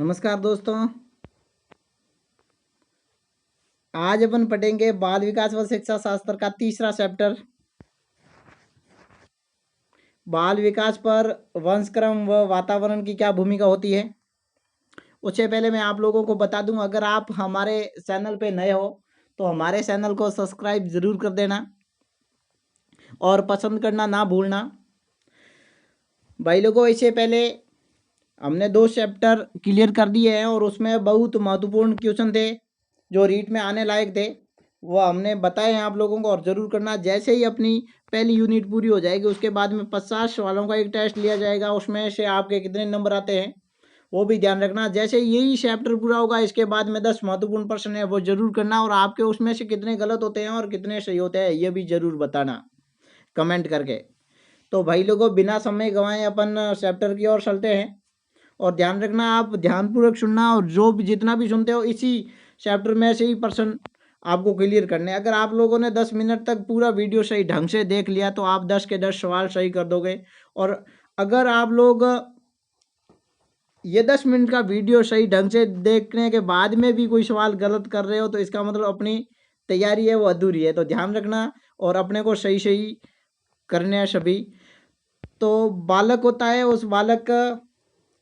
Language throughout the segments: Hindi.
नमस्कार दोस्तों। आज अपन पढ़ेंगे बाल विकास व शिक्षा शास्त्र का तीसरा चैप्टर, बाल विकास पर वंशक्रम व वातावरण की क्या भूमिका होती है। उससे पहले मैं आप लोगों को बता दूं, अगर आप हमारे चैनल पे नए हो तो हमारे चैनल को सब्सक्राइब ज़रूर कर देना और पसंद करना ना भूलना। भाई लोगों, इससे पहले हमने 2 चैप्टर क्लियर कर दिए हैं और उसमें बहुत महत्वपूर्ण क्वेश्चन थे जो रीट में आने लायक थे, वो हमने बताए हैं आप लोगों को और ज़रूर करना। जैसे ही अपनी पहली यूनिट पूरी हो जाएगी उसके बाद में 50 सवालों का एक टेस्ट लिया जाएगा, उसमें से आपके कितने नंबर आते हैं वो भी ध्यान रखना। जैसे यही चैप्टर पूरा होगा इसके बाद में 10 महत्वपूर्ण प्रश्न है वो ज़रूर करना, और आपके उसमें से कितने गलत होते हैं और कितने सही होते हैं ये भी ज़रूर बताना कमेंट करके। तो भाई लोगों, बिना समय गंवाए अपन चैप्टर की ओर चलते हैं। और ध्यान रखना, आप ध्यानपूर्वक सुनना और जो भी जितना भी सुनते हो इसी चैप्टर में से ही प्रश्न आपको क्लियर करने हैं। अगर आप लोगों ने 10 मिनट तक पूरा वीडियो सही ढंग से देख लिया तो आप 10 के 10 सवाल सही कर दोगे। और अगर आप लोग ये 10 मिनट का वीडियो सही ढंग से देखने के बाद में भी कोई सवाल गलत कर रहे हो तो इसका मतलब अपनी तैयारी है वो अधूरी है। तो ध्यान रखना और अपने को सही सही करने हैं सभी। तो बालक होता है, उस बालक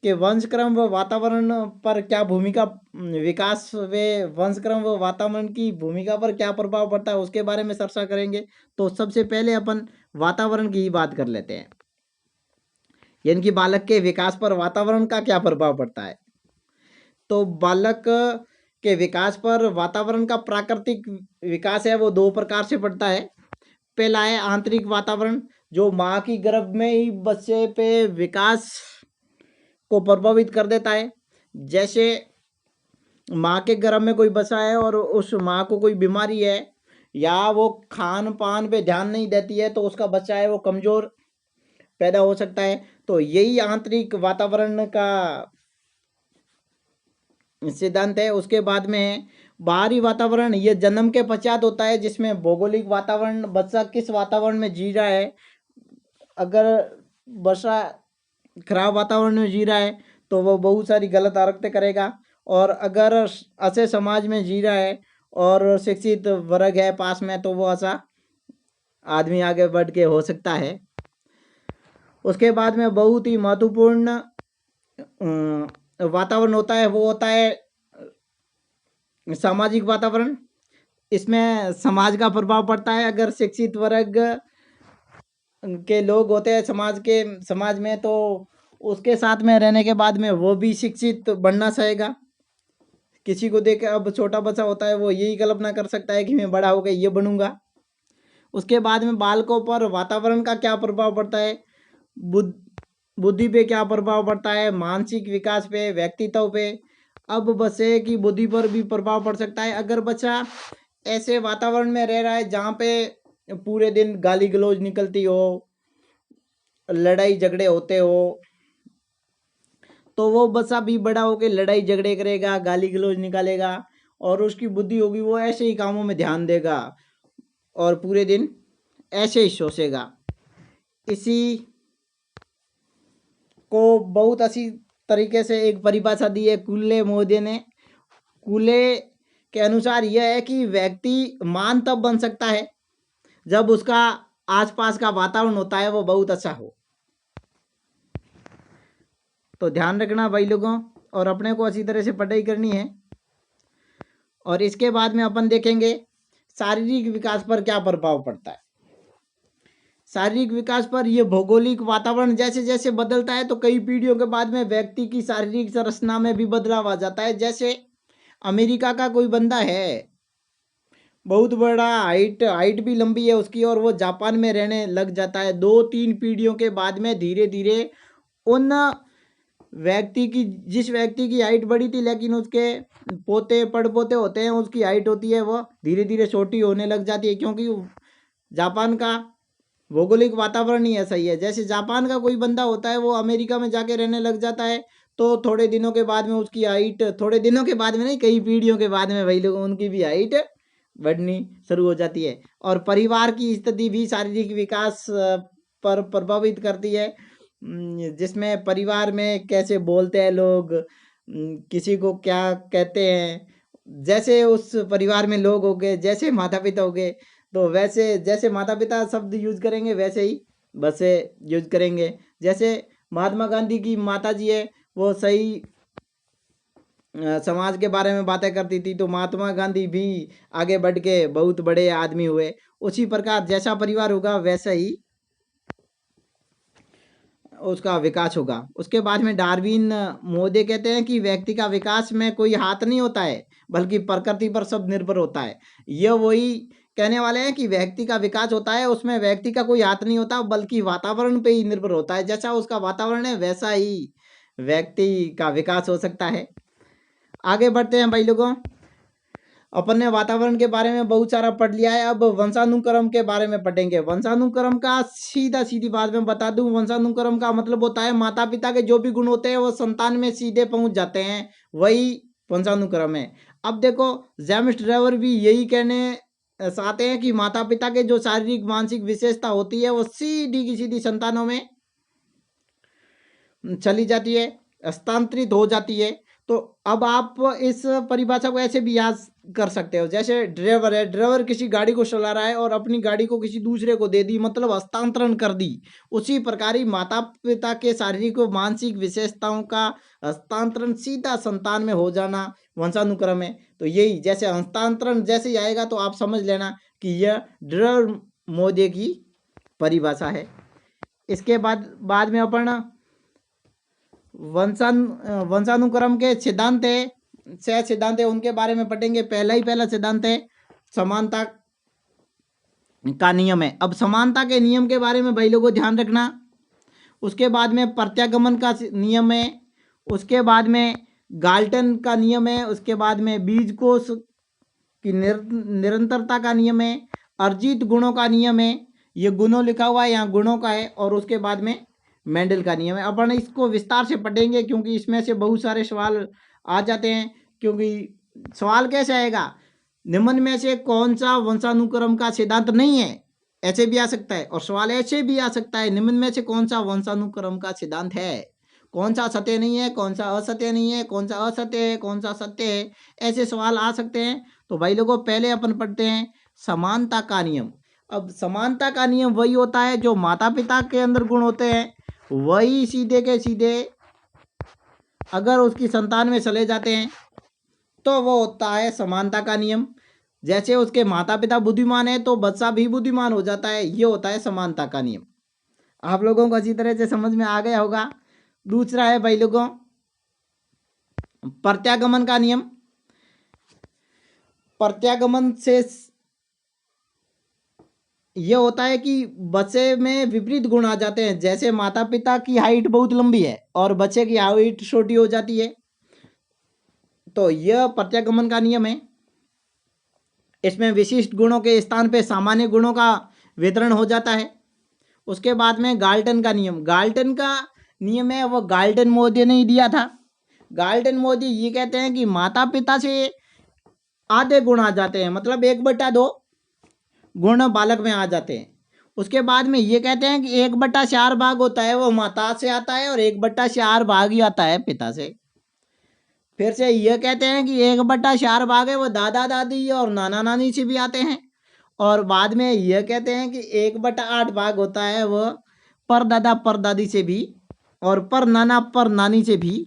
के वंशक्रम व वातावरण पर क्या भूमिका, विकास व वंशक्रम व वातावरण की भूमिका पर क्या प्रभाव पड़ता है उसके बारे में चर्चा करेंगे। तो सबसे पहले अपन वातावरण की ही बात कर लेते हैं, यानी कि बालक के विकास पर वातावरण का क्या प्रभाव पड़ता है। तो बालक के विकास पर वातावरण का प्राकृतिक विकास है वो 2 प्रकार से पड़ता है। पहला है आंतरिक वातावरण, जो माँ की गर्भ में ही बच्चे पे विकास को प्रभावित कर देता है। जैसे माँ के गर्भ में कोई बच्चा है और उस माँ को कोई बीमारी है या वो खान पान पे ध्यान नहीं देती है तो उसका बच्चा है वो कमज़ोर पैदा हो सकता है। तो यही आंतरिक वातावरण का सिद्धांत है। उसके बाद में बाहरी वातावरण, ये जन्म के पश्चात होता है, जिसमें भौगोलिक वातावरण, बच्चा किस वातावरण में जी रहा है। अगर बच्चा खराब वातावरण में जी रहा है तो वो बहुत सारी गलत हरकतें करेगा, और अगर अच्छे समाज में जी रहा है और शिक्षित वर्ग है पास में तो वो अच्छा आदमी आगे बढ़ के हो सकता है। उसके बाद में बहुत ही महत्वपूर्ण वातावरण होता है, वो होता है सामाजिक वातावरण। इसमें समाज का प्रभाव पड़ता है। अगर शिक्षित वर्ग के लोग होते हैं समाज में तो उसके साथ में रहने के बाद में वो भी शिक्षित बनना चाहेगा। किसी को देख, अब छोटा बच्चा होता है वो यही कल्पना कर सकता है कि मैं बड़ा होकर ये बनूंगा। उसके बाद में बालकों पर वातावरण का क्या प्रभाव पड़ता है, बुद्धि पे क्या प्रभाव पड़ता है, मानसिक विकास पे, व्यक्तित्व पे। अब बच्चे की बुद्धि पर भी प्रभाव पड़ सकता है। अगर बच्चा ऐसे वातावरण में रह रहा है जहाँ पे पूरे दिन गाली गलौज निकलती हो, लड़ाई झगड़े होते हो, तो वो बच्चा भी बड़ा होकर लड़ाई झगड़े करेगा, गाली गलौज निकालेगा, और उसकी बुद्धि होगी वो ऐसे ही कामों में ध्यान देगा और पूरे दिन ऐसे ही सोचेगा। इसी को बहुत अच्छी तरीके से एक परिभाषा दी है कूले मोदी ने। कूले के अनुसार यह है कि व्यक्ति मान तब बन सकता है जब उसका आसपास का वातावरण होता है वो बहुत अच्छा हो। तो ध्यान रखना भाई लोगों, और अपने को अच्छी तरह से पढ़ाई करनी है। और इसके बाद में अपन देखेंगे शारीरिक विकास पर क्या प्रभाव पड़ता है। शारीरिक विकास पर यह भौगोलिक वातावरण जैसे जैसे बदलता है तो कई पीढ़ियों के बाद में व्यक्ति की शारीरिक संरचना में भी बदलाव आ जाता है। जैसे अमेरिका का कोई बंदा है, बहुत बड़ा, हाइट भी लंबी है उसकी, और वो जापान में रहने लग जाता है। 2-3 पीढ़ियों के बाद में धीरे धीरे उन व्यक्ति की, जिस व्यक्ति की हाइट बड़ी थी लेकिन उसके पोते पड़पोते होते हैं उसकी हाइट होती है वो धीरे धीरे छोटी होने लग जाती है, क्योंकि जापान का भौगोलिक वातावरण ही ऐसा ही है। जैसे जापान का कोई बंदा होता है वो अमेरिका में जाके रहने लग जाता है तो थोड़े दिनों के बाद में उसकी हाइट, थोड़े दिनों के बाद में नहीं, कई पीढ़ियों के बाद में वही लोग उनकी भी हाइट बढ़नी शुरू हो जाती है। और परिवार की स्थिति भी शारीरिक विकास पर प्रभावित करती है, जिसमें परिवार में कैसे बोलते हैं लोग, किसी को क्या कहते हैं, जैसे उस परिवार में लोग हो गए, जैसे माता पिता हो गए, तो वैसे जैसे माता पिता शब्द यूज करेंगे वैसे ही बसे यूज करेंगे। जैसे महात्मा गांधी की माता जी है, वो सही समाज के बारे में बातें करती थी, तो महात्मा गांधी भी आगे बढ़ के बहुत बड़े आदमी हुए। उसी प्रकार जैसा परिवार होगा वैसा ही उसका विकास होगा। उसके बाद में डार्विन मोदे कहते हैं कि व्यक्ति का विकास में कोई हाथ नहीं होता है, बल्कि प्रकृति पर सब निर्भर होता है। यह वही कहने वाले हैं कि व्यक्ति का विकास होता है, उसमें व्यक्ति का कोई हाथ नहीं होता, बल्कि वातावरण पे ही निर्भर होता है। जैसा उसका वातावरण है वैसा ही व्यक्ति का विकास हो सकता है। आगे बढ़ते हैं भाई लोगों। अपन ने वातावरण के बारे में बहुत सारा पढ़ लिया है, अब वंशानुक्रम के बारे में पढ़ेंगे। वंशानुक्रम का सीधी बात में बता दूं, वंशानुक्रम का मतलब होता है माता पिता के जो भी गुण होते हैं वो संतान में सीधे पहुंच जाते हैं, वही वंशानुक्रम है। अब देखो, जेम्स ड्रेवर भी यही कहने चाहते हैं कि माता पिता के जो शारीरिक मानसिक विशेषता होती है वो सीधी की सीधी संतानों में चली जाती है, हस्तांतरित हो जाती है। तो अब आप इस परिभाषा को ऐसे भी याद कर सकते हो, जैसे ड्राइवर है, ड्राइवर किसी गाड़ी को चला रहा है और अपनी गाड़ी को किसी दूसरे को दे दी, मतलब हस्तांतरण कर दी। उसी प्रकार ही माता पिता के शारीरिक और मानसिक विशेषताओं का हस्तांतरण सीधा संतान में हो जाना वंशानुक्रम है। तो यही जैसे हस्तांतरण जैसे ही आएगा तो आप समझ लेना कि यह ड्राइवर मोदे की परिभाषा है। इसके बाद में अपन वंशानुक्रम के सिद्धांत है, 6 सिद्धांत है, उनके बारे में पढ़ेंगे। पहला सिद्धांत है समानता का नियम है। अब समानता के नियम के बारे में भाई लोगों ध्यान रखना। उसके बाद में प्रत्यागमन का नियम है, उसके बाद में गाल्टन का नियम है, उसके बाद में बीजकोश की निरंतरता का नियम है, अर्जित गुणों का नियम है, ये गुणों लिखा हुआ है यहाँ, गुणों का है, और उसके बाद में मेंडल का नियम है। अपन इसको विस्तार से पढ़ेंगे क्योंकि इसमें से बहुत सारे सवाल आ जाते हैं। क्योंकि सवाल कैसे आएगा, निम्न में से कौन सा वंशानुक्रम का सिद्धांत नहीं है, ऐसे भी आ सकता है। और सवाल ऐसे भी आ सकता है, निम्न में से कौन सा वंशानुक्रम का सिद्धांत है, कौन सा सत्य नहीं है, कौन सा असत्य नहीं है, कौन सा असत्य है, कौन सा सत्य है, ऐसे सवाल आ सकते हैं। तो भाई लोगों पहले अपन पढ़ते हैं समानता का नियम। अब समानता का नियम वही होता है जो माता पिता के अंदर गुण होते हैं वही सीधे के सीधे अगर उसकी संतान में चले जाते हैं तो वो होता है समानता का नियम। जैसे उसके माता पिता बुद्धिमान है तो बच्चा भी बुद्धिमान हो जाता है, ये होता है समानता का नियम। आप लोगों को अच्छी तरह से समझ में आ गया होगा। दूसरा है भाई लोगों प्रत्यागमन का नियम। प्रत्यागमन से ये होता है कि बच्चे में विपरीत गुण आ जाते हैं। जैसे माता पिता की हाइट बहुत लंबी है और बच्चे की हाइट छोटी हो जाती है, तो यह प्रत्यागमन का नियम है। इसमें विशिष्ट गुणों के स्थान पे सामान्य गुणों का वितरण हो जाता है। उसके बाद में गाल्टन का नियम। गाल्टन का नियम है वो गाल्टन मोदी ने दिया था। गाल्टन मोदी ये कहते हैं कि माता पिता से आधे गुण आ जाते हैं, मतलब 1/2 गुण बालक में आ जाते हैं। उसके बाद में ये कहते हैं कि 1/4 भाग होता है वो माता से आता है और 1/4 भाग ही आता है पिता से। फिर से ये कहते हैं कि 1/4 भाग है वो दादा दादी और नाना नानी से भी आते हैं। और बाद में यह कहते हैं कि 1/8 भाग होता है वो परदादा परदादी से भी और पर नाना पर नानी से भी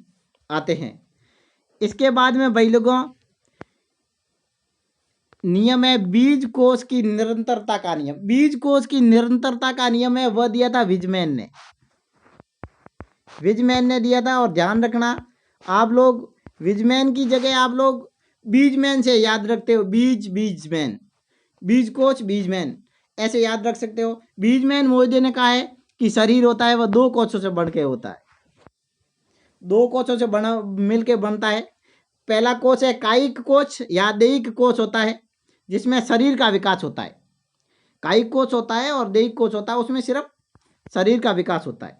आते हैं। इसके बाद में भाई लोगों नियम है बीज कोष की निरंतरता का नियम। बीज कोष की निरंतरता का नियम है वह दिया था विजमैन ने। विजमैन ने दिया था। और ध्यान रखना आप लोग विजमैन की जगह आप लोग बीजमैन से याद रखते हो, बीजमैन, बीज कोष बीजमैन ऐसे याद रख सकते हो। बीजमैन मोदी ने कहा है कि शरीर होता है वह 2 कोषों से बन के होता है, 2 कोषों से बना मिलके बनता है। पहला कोष है कायिक कोष या दैहिक कोष होता है जिसमें शरीर का विकास होता है। कायिक कोष होता है और दैहिक कोष होता है, उसमें सिर्फ शरीर का विकास होता है।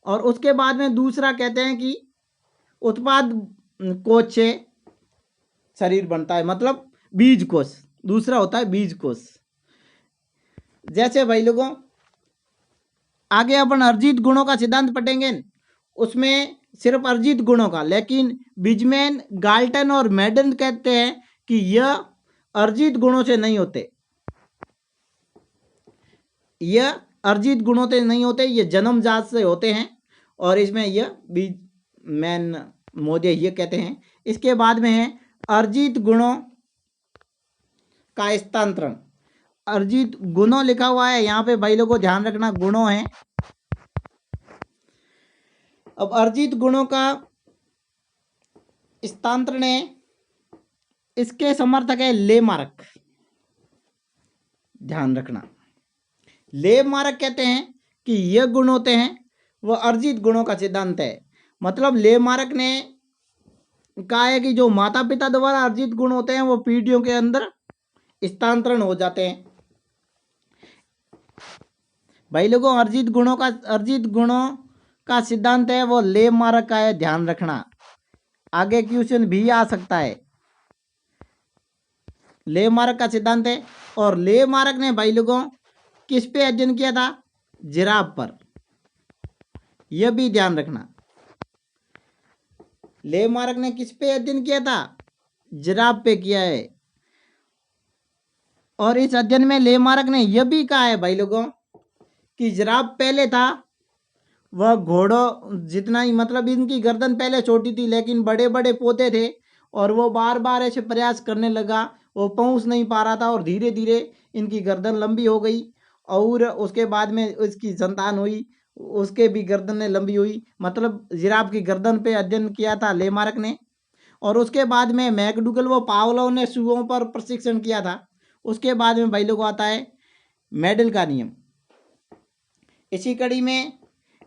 और उसके बाद में दूसरा कहते हैं कि उत्पाद कोष से शरीर बनता है, मतलब बीज कोष। दूसरा होता है बीज कोष। जैसे भाई लोगों आगे अपन अर्जित गुणों का सिद्धांत पढ़ेंगे, उसमें सिर्फ अर्जित गुणों का, लेकिन बिजमैन, गाल्टन और मेडन कहते हैं कि यह अर्जित गुणों से नहीं होते, यह अर्जित गुणों से नहीं होते, ये जन्मजात से होते हैं। और इसमें यह बिजमैन महोदय ये कहते हैं। इसके बाद में है अर्जित गुणों का स्थानांतरण। अर्जित गुणों लिखा हुआ है यहाँ पे, भाई लोगों को ध्यान रखना गुणों है। अब अर्जित गुणों का स्थानांतरण है, इसके समर्थक है लेमार्क। ध्यान रखना, लेमार्क कहते हैं कि यह गुण होते हैं वह अर्जित गुणों का सिद्धांत है। मतलब लेमार्क ने कहा है कि जो माता पिता द्वारा अर्जित गुण होते हैं वो पीढ़ियों के अंदर स्थानांतरण हो जाते हैं। भाई लोगों, अर्जित गुणों का सिद्धांत है वो लेमार्क का है, ध्यान रखना। आगे क्वेश्चन भी आ सकता है। लेमार्क का सिद्धांत है। और लेमार्क ने भाई लोगों किस पे अध्ययन किया था? जिराफ पर, यह भी ध्यान रखना। लेमार्क ने किस पे अध्ययन किया था? जिराफ पे किया है। और इस अध्ययन में लेमार्क ने यह भी कहा है भाई लोगों कि जिराफ पहले था वह घोड़ों जितना ही, मतलब इनकी गर्दन पहले छोटी थी लेकिन बड़े बड़े पौधे थे और वो बार बार ऐसे प्रयास करने लगा, वो पहुंच नहीं पा रहा था और धीरे धीरे इनकी गर्दन लंबी हो गई। और उसके बाद में उसकी संतान हुई, उसके भी गर्दनें लंबी हुई। मतलब जिराफ की गर्दन पे अध्ययन किया था लेमार्क ने। और उसके बाद में मैकडूगल व पावलोव ने सुअरों पर प्रशिक्षण किया था। उसके बाद में भाई लोग आता है मेंडल का नियम। इसी कड़ी में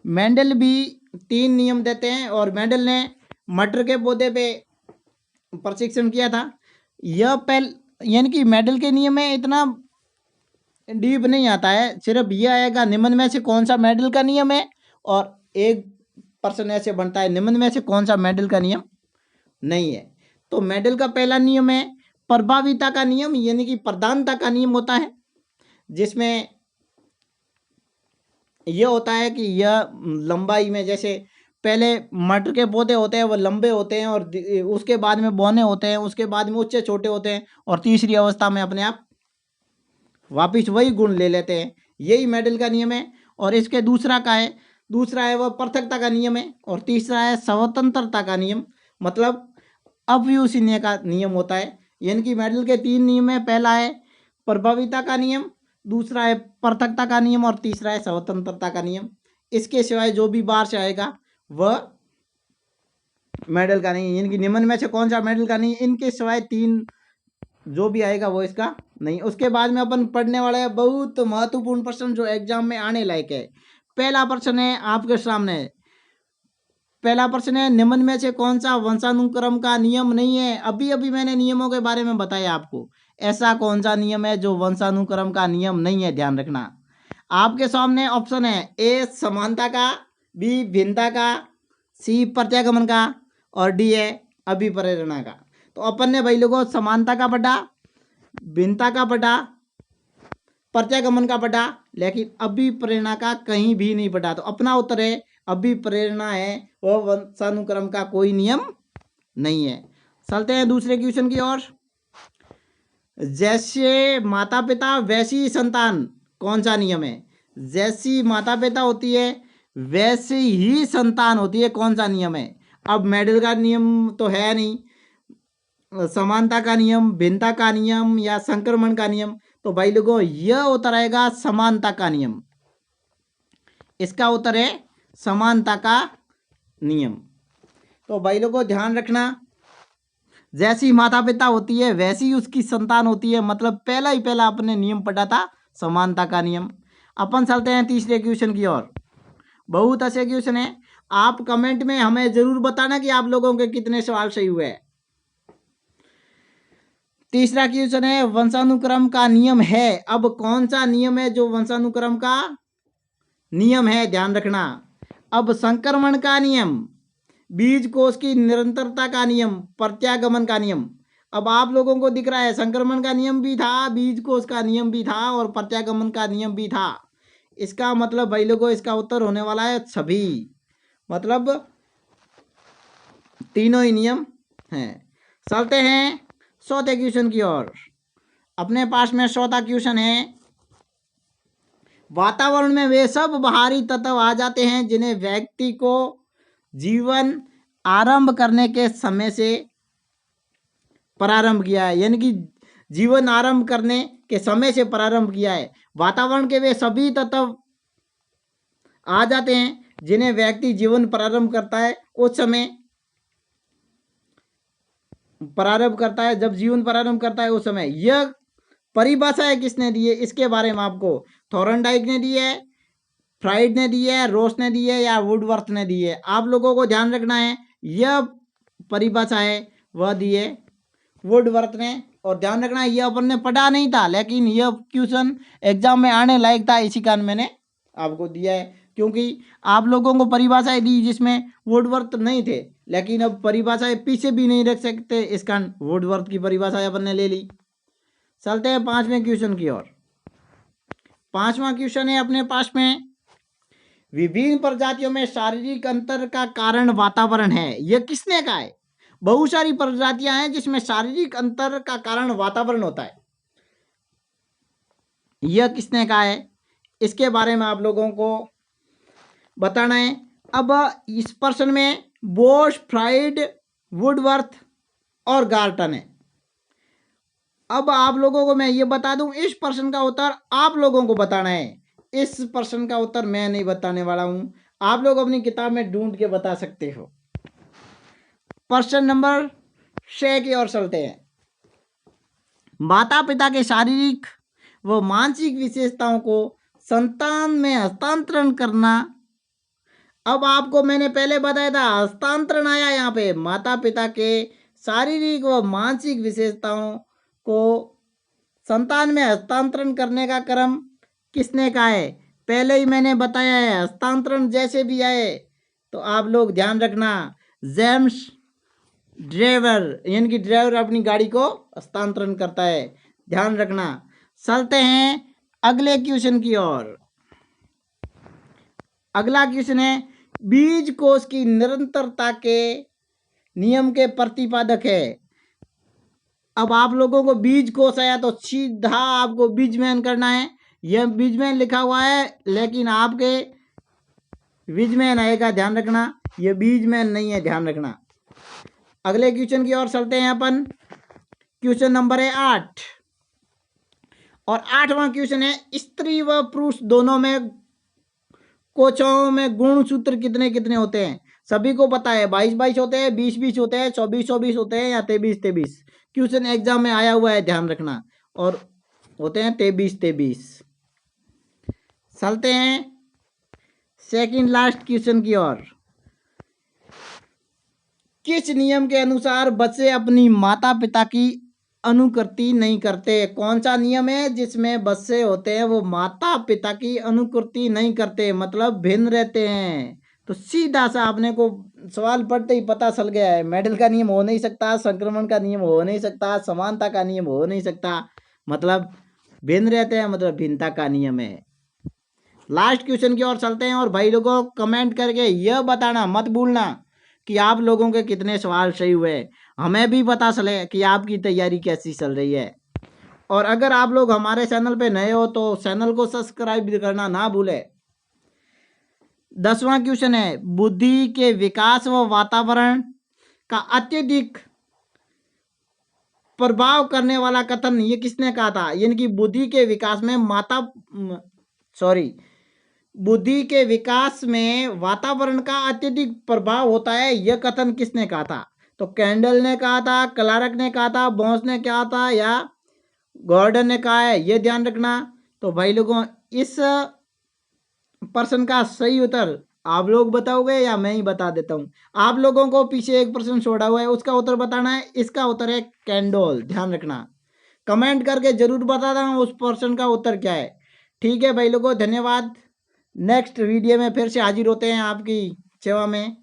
मेंडल भी 3 नियम देते हैं और मेंडल ने मटर के पौधे पे प्रशिक्षण किया था। यह यानी कि मेंडल के नियम में इतना डीप नहीं आता है, सिर्फ ये आएगा निम्न में से कौन सा मेंडल का नियम है, और एक प्रश्न ऐसे बनता है निम्न में से कौन सा मेंडल का नियम नहीं है। तो मेंडल का पहला नियम है प्रभाविता का नियम, यानी कि प्रधानता का नियम होता है, जिसमें यह होता है कि यह लंबाई में, जैसे पहले मटर के पौधे होते हैं वो लंबे होते हैं और उसके बाद में बौने होते हैं, उसके बाद में उससे छोटे होते हैं और तीसरी अवस्था में अपने आप वापिस वही गुण ले लेते हैं। यही मेंडल का नियम है। और इसके दूसरा है वह पृथकता का नियम है और तीसरा है स्वतंत्रता का नियम, मतलब अव्यूहनीय का नियम होता है। यानी कि मेंडल के 3 नियम है, पहला है प्रभाविता का नियम, दूसरा है पृथकता का नियम और तीसरा है स्वतंत्रता का नियम। इसके सिवाय जो भी बाहर से आएगा वह मेंडल का नहीं, यानी कि निम्न में से कौन सा मेंडल का नहीं, इनके सिवाय 3 जो भी आएगा वो इसका नहीं। उसके बाद में अपन पढ़ने वाले हैं बहुत महत्वपूर्ण प्रश्न जो एग्जाम में आने लायक है। पहला प्रश्न है आपके सामने, पहला प्रश्न है निम्न में से कौन सा वंशानुक्रम का नियम नहीं है? अभी अभी मैंने नियमों के बारे में बताया आपको, ऐसा कौन सा नियम है जो वंशानुक्रम का नियम नहीं है? ध्यान रखना। आपके सामने ऑप्शन है ए समानता का, बी भिन्नता का, सी प्रत्यागमन का और डी है अभिप्रेरणा का। तो अपन ने भाई लोगों समानता का पढ़ा, भिन्नता का पढ़ा, प्रत्यागमन का पढ़ा, लेकिन अभिप्रेरणा का कहीं भी नहीं पढ़ा। तो अपना उत्तर है अभिप्रेरणा है, वह वंशानुक्रम का कोई नियम नहीं है। चलते हैं दूसरे क्वेश्चन की ओर। जैसे माता पिता वैसी संतान, कौन सा नियम है? जैसी माता पिता होती है वैसी ही संतान होती है, कौन सा नियम है? अब मेंडल का नियम तो है नहीं, समानता का नियम, भिन्नता का नियम या संक्रमण का नियम। तो भाई लोगों यह उत्तर आएगा समानता का नियम। इसका उत्तर है समानता का नियम। तो भाई लोगों ध्यान रखना, जैसी माता पिता होती है वैसी ही उसकी संतान होती है, मतलब पहला आपने नियम पढ़ा था समानता का नियम। अपन चलते हैं तीसरे क्वेश्चन की ओर। बहुत अच्छे क्वेश्चन है, आप कमेंट में हमें जरूर बताना कि आप लोगों के कितने सवाल सही हुए। तीसरा क्वेश्चन है वंशानुक्रम का नियम है। अब कौन सा नियम है जो वंशानुक्रम का नियम है? ध्यान रखना। अब संक्रमण का नियम, बीज कोष की निरंतरता का नियम, प्रत्यागमन का नियम। अब आप लोगों को दिख रहा है संक्रमण का नियम भी था, बीज कोष का नियम भी था और प्रत्यागमन का नियम भी था। इसका मतलब भाई लोगों इसका उत्तर होने वाला है सभी। मतलब तीनों ही नियम हैं। चलते हैं चौथे क्वेश्चन की ओर। अपने पास में चौथा क्वेश्चन है, वातावरण में वे सब बाहरी तत्व आ जाते हैं जिन्हें व्यक्ति को जीवन आरंभ करने के समय से प्रारंभ किया है, यानी कि जीवन आरंभ करने के समय से प्रारंभ किया है। वातावरण के वे सभी तत्व आ जाते हैं जिन्हें व्यक्ति जीवन प्रारंभ करता है उस समय प्रारंभ करता है, जब जीवन प्रारंभ करता है उस समय। यह परिभाषा किसने दी है, इसके बारे में आपको थॉर्नडाइक ने दी है, फ्राइड ने दी है, रोस ने दी है या वुडवर्थ ने दी है। आप लोगों को ध्यान रखना है, यह परिभाषा है वह दी है वुडवर्थ ने। और ध्यान रखना है, यह अपन ने पढ़ा नहीं था, लेकिन यह क्वेश्चन एग्जाम में आने लायक था, इसी कारण मैंने आपको दिया है। क्योंकि आप लोगों को परिभाषाएं दी जिसमें वुडवर्थ नहीं थे, लेकिन अब परिभाषाएं पीछे भी नहीं रख सकते, इस कारण वुडवर्थ की परिभाषाएं अपन ने ले ली। चलते हैं पांचवें क्वेश्चन की ओर। पांचवा क्वेश्चन है अपने पास में, विभिन्न प्रजातियों में शारीरिक अंतर का कारण वातावरण है, यह किसने कहा है? बहुत सारी प्रजातियां हैं जिसमें शारीरिक अंतर का कारण वातावरण होता है, यह किसने कहा है, इसके बारे में आप लोगों को बताना है। अब इस प्रश्न में बोश, फ्राइड, वुडवर्थ और गार्टन है। अब आप लोगों को मैं ये बता दूं, इस प्रश्न का उत्तर आप लोगों को बताना है। इस प्रश्न का उत्तर मैं नहीं बताने वाला हूं, आप लोग अपनी किताब में ढूंढ के बता सकते हो। प्रश्न नंबर 6 की ओर चलते हैं। माता पिता के शारीरिक व मानसिक विशेषताओं को संतान में हस्तांतरण करना। अब आपको मैंने पहले बताया था, हस्तांतरण आया यहाँ पे। माता पिता के शारीरिक व मानसिक विशेषताओं को संतान में हस्तांतरण करने का क्रम किसने कहा है? पहले ही मैंने बताया है, हस्तांतरण जैसे भी आए तो आप लोग ध्यान रखना, जेम्स ड्राइवर, यानी कि ड्राइवर अपनी गाड़ी को हस्तांतरण करता है, ध्यान रखना। चलते हैं अगले क्वेश्चन की ओर। अगला क्वेश्चन है, बीज कोश की निरंतरता के नियम के प्रतिपादक है। अब आप लोगों को बीज कोश आया तो सीधा आपको बीजमैन करना है। यह बीजमैन लिखा हुआ है, लेकिन आपके बीजमैन आएगा, ध्यान रखना, यह बीजमैन नहीं है, ध्यान रखना। अगले क्वेश्चन की ओर चलते हैं अपन। क्वेश्चन नंबर है 8 और 8वां क्वेश्चन है, स्त्री व पुरुष दोनों में कोशिकाओं में गुणसूत्र कितने कितने होते हैं? सभी को पता है, 22-22 होते हैं, 20-20 होते हैं, 24-24 होते हैं या 23-23। क्वेश्चन एग्जाम में आया हुआ है, ध्यान रखना, और होते हैं 23-23। चलते हैं सेकंड लास्ट क्वेश्चन की ओर। किस नियम के अनुसार बच्चे अपनी माता पिता की अनुकृति नहीं करते? कौन सा नियम है जिसमें बच्चे होते हैं वो माता पिता की अनुकृति नहीं करते, मतलब भिन्न रहते हैं? तो सीधा सा आपने को सवाल पढ़ते ही पता चल गया है, मेडल का नियम हो नहीं सकता, संक्रमण का नियम हो नहीं सकता, समानता का नियम हो नहीं सकता, मतलब भिन्न रहते हैं, मतलब भिन्नता का नियम है। लास्ट क्वेश्चन की ओर चलते हैं और भाई लोगों कमेंट करके यह बताना मत भूलना कि आप लोगों के कितने सवाल सही हुए, हमें भी पता चले कि आपकी तैयारी कैसी चल रही है। और अगर आप लोग हमारे चैनल पे नए हो तो चैनल को सब्सक्राइब भी करना ना भूले। 10वां क्वेश्चन है, बुद्धि के विकास व वातावरण का अत्यधिक प्रभाव करने वाला कथन ये किसने कहा था? यानी कि बुद्धि के विकास में बुद्धि के विकास में वातावरण का अत्यधिक प्रभाव होता है, यह कथन किसने कहा था? तो कैंडल ने कहा था, क्लार्क ने कहा था, बोस ने कहा था या गॉर्डन ने कहा है, यह ध्यान रखना। तो भाई लोगों इस प्रश्न का सही उत्तर आप लोग बताओगे या मैं ही बता देता हूं? आप लोगों को पीछे एक प्रश्न छोड़ा हुआ है, उसका उत्तर बताना है। इसका उत्तर है कैंडल, ध्यान रखना। कमेंट करके जरूर बता देना उस प्रश्न का उत्तर क्या है। ठीक है भाई लोगों, धन्यवाद। नेक्स्ट वीडियो में फिर से हाजिर होते हैं आपकी सेवा में।